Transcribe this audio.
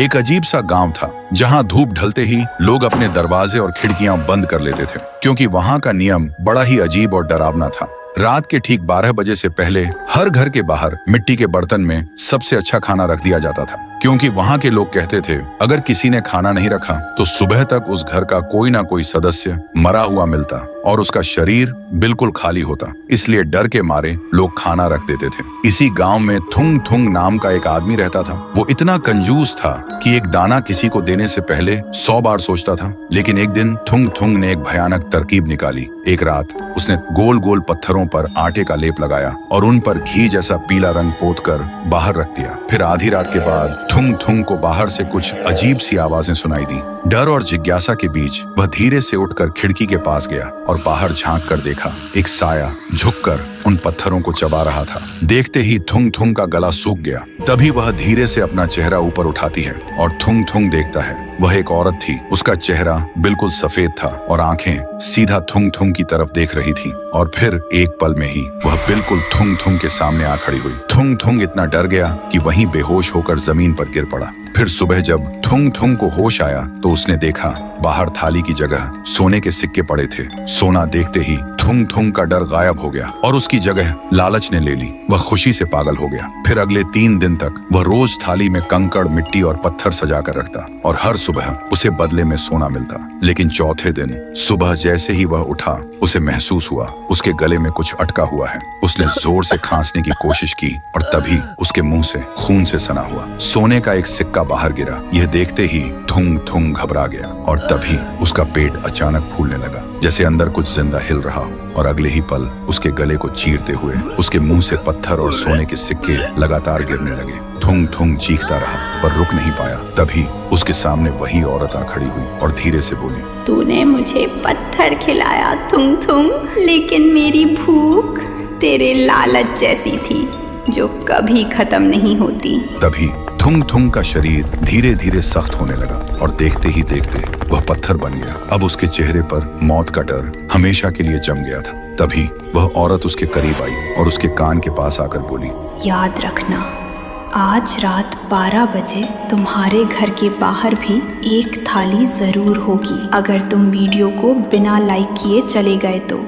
एक अजीब सा गांव था जहां धूप ढलते ही लोग अपने दरवाजे और खिड़कियां बंद कर लेते थे, क्योंकि वहां का नियम बड़ा ही अजीब और डरावना था। रात के ठीक 12 बजे से पहले हर घर के बाहर मिट्टी के बर्तन में सबसे अच्छा खाना रख दिया जाता था, क्योंकि वहां के लोग कहते थे अगर किसी ने खाना नहीं रखा तो सुबह तक उस घर का कोई ना कोई सदस्य मरा हुआ मिलता और उसका शरीर बिल्कुल खाली होता। इसलिए डर के मारे लोग खाना रख देते थे। इसी गांव में थुंग थुंग नाम का एक आदमी रहता था। वो इतना कंजूस था कि एक दाना किसी को देने से पहले 100 बार सोचता था। लेकिन एक दिन थुंग थुंग ने एक भयानक तरकीब निकाली। एक रात उसने गोल गोल पत्थरों पर आटे का लेप लगाया और उन पर घी जैसा पीला रंग पोतकर बाहर रख दिया। फिर आधी रात के बाद थुंग थुंग को बाहर से कुछ अजीब सी आवाजें सुनाई दी। डर और जिज्ञासा के बीच वह धीरे से उठकर खिड़की के पास गया और बाहर झांक कर देखा। एक साया झुककर उन पत्थरों को चबा रहा था। देखते ही थुंग थुंग का गला सूख गया। तभी वह धीरे से अपना चेहरा ऊपर उठाती है और थुंग थुंग देखता है। वह एक औरत थी। उसका चेहरा बिल्कुल सफेद था और आंखें सीधा थुंग थुंग की तरफ देख रही थीं। और फिर एक पल में ही वह बिल्कुल थुंग थुंग के सामने आ खड़ी हुई। थुंग थुंग इतना डर गया कि वहीं बेहोश होकर जमीन पर गिर पड़ा। फिर सुबह जब थुंग थुंग को होश आया तो उसने देखा बाहर थाली की जगह सोने के सिक्के पड़े थे। सोना देखते ही थुंग थुंग का डर गायब हो गया और उसकी जगह लालच ने ले ली। वह खुशी से पागल हो गया। फिर अगले 3 दिन तक वह रोज थाली में कंकड़, मिट्टी और पत्थर सजा कर रखता और हर सुबह उसे बदले में सोना मिलता। लेकिन चौथे दिन सुबह जैसे ही वह उठा उसे महसूस हुआ उसके गले में कुछ अटका हुआ है। उसने जोर से खांसने की कोशिश की और तभी उसके मुंह से खून से सना हुआ सोने का एक सिक्का बाहर गिरा। यह देखते ही थुंग थुंग घबरा गया और तभी उसका पेट अचानक फूलने लगा, जैसे अंदर कुछ जिंदा हिल रहा हो। और अगले ही पल उसके गले को चीरते हुए उसके मुंह से पत्थर और सोने के सिक्के लगातार गिरने लगे। थुंग थुंग चीखता रहा पर रुक नहीं पाया। तभी उसके सामने वही औरत आ खड़ी हुई और धीरे से बोली, तूने मुझे पत्थर खिलाया थुंग थुंग, लेकिन मेरी भूख तेरे लालच जैसी थी जो कभी खत्म नहीं होती। तभी थुंग थुंग का शरीर धीरे धीरे सख्त होने लगा और देखते ही देखते वह पत्थर बन गया। अब उसके चेहरे पर मौत का डर हमेशा के लिए जम गया था। तभी वह औरत उसके करीब आई और उसके कान के पास आकर बोली, याद रखना, आज रात 12 बजे तुम्हारे घर के बाहर भी एक थाली जरूर होगी, अगर तुम वीडियो को बिना लाइक किए चले गए तो।